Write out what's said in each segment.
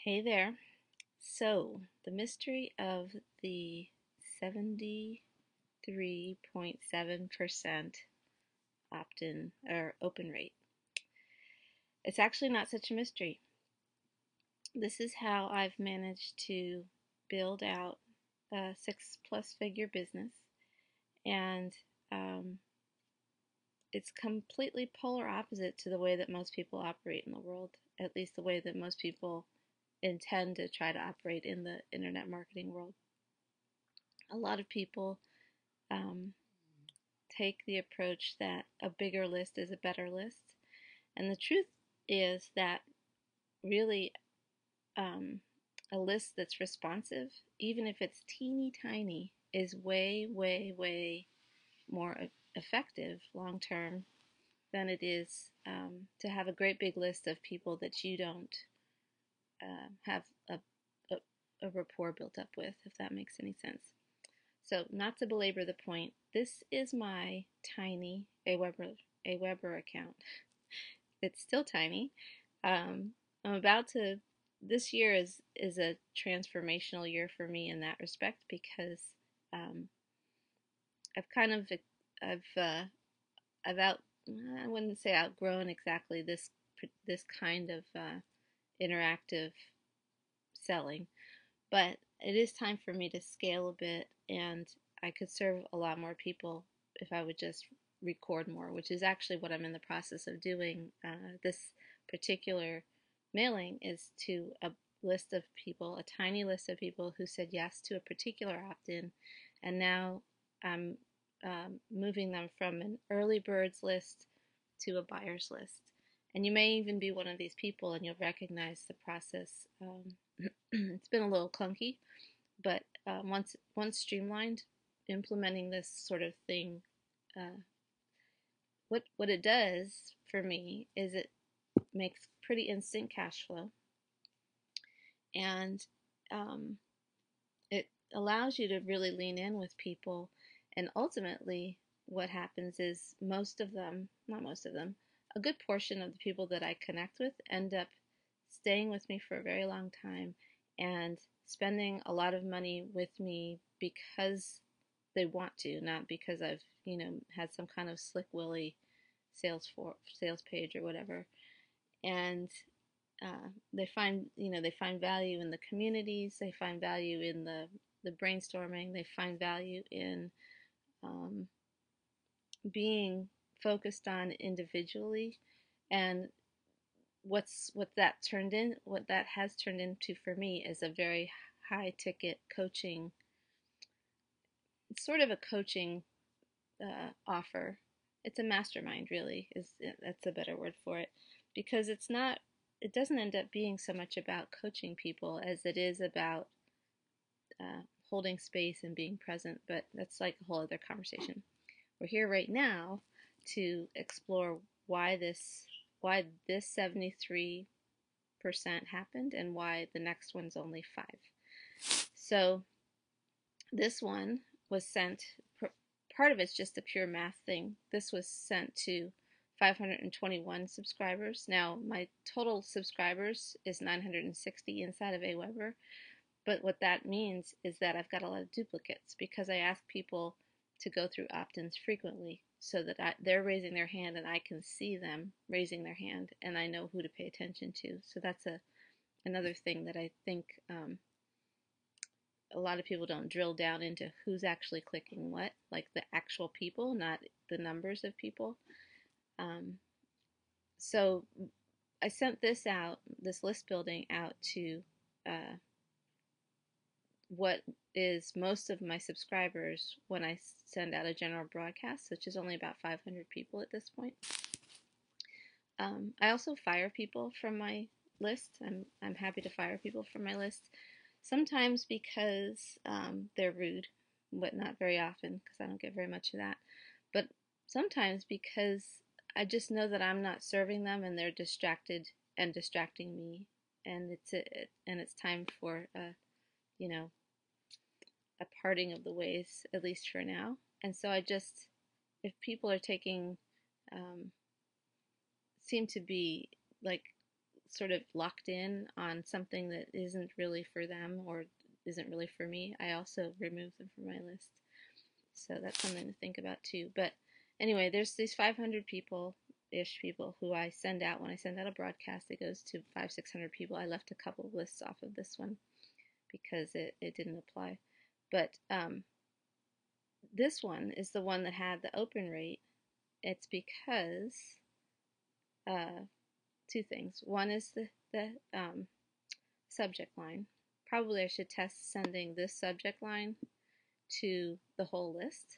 Hey there. So, the mystery of the 73.7% opt-in or open rate. It's actually not such a mystery. This is how I've managed to build out a 6+ figure business, and um, it's completely polar opposite to the way that most people operate in the world, at least the way that most people intend to try to operate in the internet marketing world. A lot of people um, take the approach that a bigger list is a better list. And the truth is that really a list that's responsive, even if it's teeny tiny, is way, way, way more effective long term than it is to have a great big list of people that you don't have a, a rapport built up with, if that makes any sense. So, not to belabor the point, this is my tiny Aweber account. It's still tiny. I'm about to. This year is a transformational year for me in that respect because um, I've kind of I've I've out I wouldn't say outgrown exactly this kind of interactive selling, but it is time for me to scale a bit, and I could serve a lot more people if I would just record more, which is actually what I'm in the process of doing. This particular mailing is to a list of people, a tiny list of people who said yes to a particular opt-in, and now I'm moving them from an early birds list to a buyer's list. And you may even be one of these people and you'll recognize the process. It's been a little clunky, but once streamlined, implementing this sort of thing, what it does for me is it makes pretty instant cash flow, and um, it allows you to really lean in with people. And ultimately, what happens is most of them, not most of them, a good portion of the people that I connect with end up staying with me for a very long time and spending a lot of money with me because they want to, not because I've, had some kind of slick willy sales page or whatever. And they find value in the communities, they find value in the brainstorming, they find value in um, being focused on individually. And what that has turned into for me is a very high ticket coaching, sort of a coaching offer. It's a mastermind, really, that's a better word for it, because it doesn't end up being so much about coaching people as it is about holding space and being present, but that's like a whole other conversation. We're here right now to explore why this 73% happened and why the next one's only 5. So this one was sent, part of it's just a pure math thing. This was sent to 521 subscribers. Now, my total subscribers is 960 inside of Aweber, but what that means is that I've got a lot of duplicates because I ask people to go through opt-ins frequently so that they're raising their hand and I can see them raising their hand and I know who to pay attention to. So that's another thing that I think a lot of people don't drill down into who's actually clicking what, like the actual people, not the numbers of people. Um, so I sent this list building out to uh, what is most of my subscribers when I send out a general broadcast, which is only about 500 people at this point. I also fire people from my list. I'm happy to fire people from my list, sometimes because they're rude, but not very often because I don't get very much of that. But sometimes because I just know that I'm not serving them and they're distracted and distracting me, and it's time for you know a parting of the ways, at least for now. And so if people are taking, seem to be like sort of locked in on something that isn't really for them or isn't really for me, I also remove them from my list. So that's something to think about too. But anyway, there's these 500 people-ish people who I send out. When I send out a broadcast, it goes to 500-600 people. I left a couple of lists off of this one because it didn't apply. But this one is the one that had the open rate. It's because two things. One is the subject line. Probably I should test sending this subject line to the whole list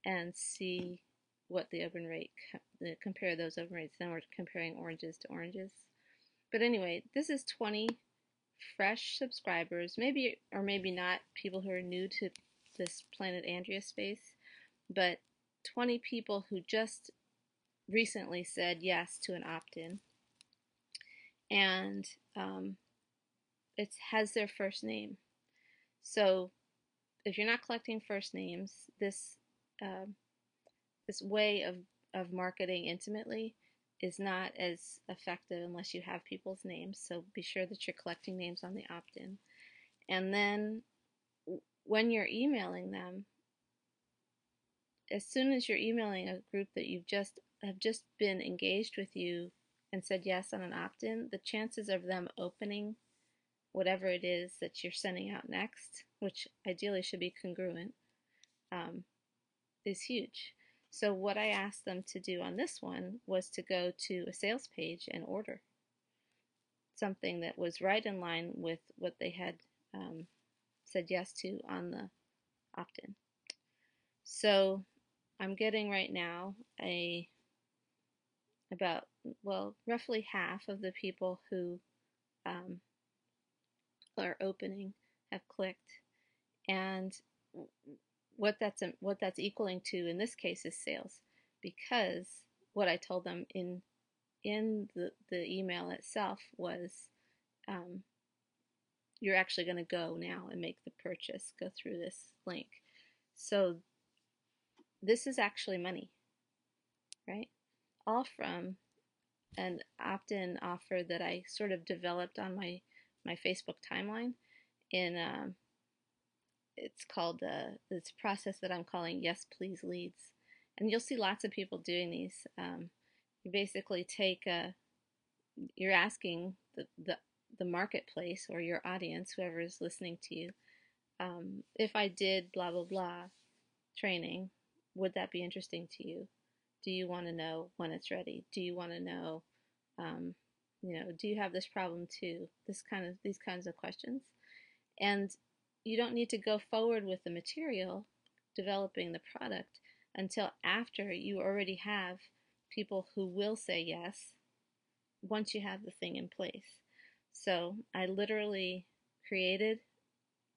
and see what the open rate, compare those open rates. Then we're comparing oranges to oranges. But anyway, this is 20 fresh subscribers, maybe or maybe not, people who are new to this Planet Andrea space, but 20 people who just recently said yes to an opt-in, and it has their first name. So if you're not collecting first names, this this way of marketing intimately is not as effective unless you have people's names. So be sure that you're collecting names on the opt-in. And then when you're emailing them, as soon as you're emailing a group that have just been engaged with you and said yes on an opt-in, the chances of them opening whatever it is that you're sending out next, which ideally should be congruent, is huge. So what I asked them to do on this one was to go to a sales page and order something that was right in line with what they had said yes to on the opt-in. So I'm getting right now about, well, roughly half of the people who are opening have clicked, and what that's equaling to in this case is sales, because what I told them in the email itself was you're actually going to go now and make the purchase, go through this link. So this is actually money, right? All from an opt-in offer that I sort of developed on my Facebook timeline. In it's called this process that I'm calling Yes Please Leads, and you'll see lots of people doing these. You basically take you're asking the marketplace or your audience, whoever is listening to you, if I did blah blah blah training, would that be interesting to you? Do you want to know when it's ready? Do you want to know, do you have this problem too? These kinds of questions. And you don't need to go forward with the material, developing the product, until after you already have people who will say yes once you have the thing in place. So I literally created,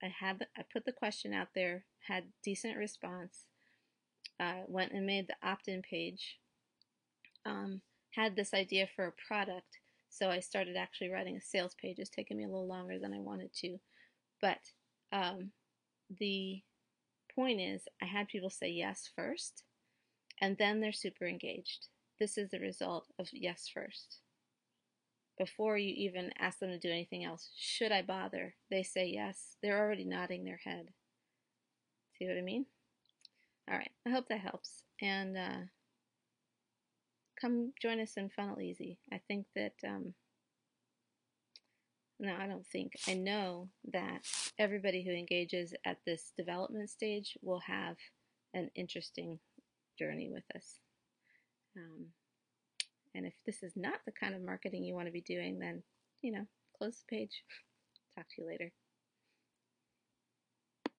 I put the question out there, had decent response, went and made the opt-in page, had this idea for a product, so I started actually writing a sales page. It's taken me a little longer than I wanted to, but the point is I had people say yes first, and then they're super engaged. This is the result of yes first. Before you even ask them to do anything else, should I bother? They say yes. They're already nodding their head. See what I mean? All right, I hope that helps. And come join us in Funnel Easy. I think that, no, I don't think, I know that everybody who engages at this development stage will have an interesting journey with us. And if this is not the kind of marketing you want to be doing, then, close the page. Talk to you later.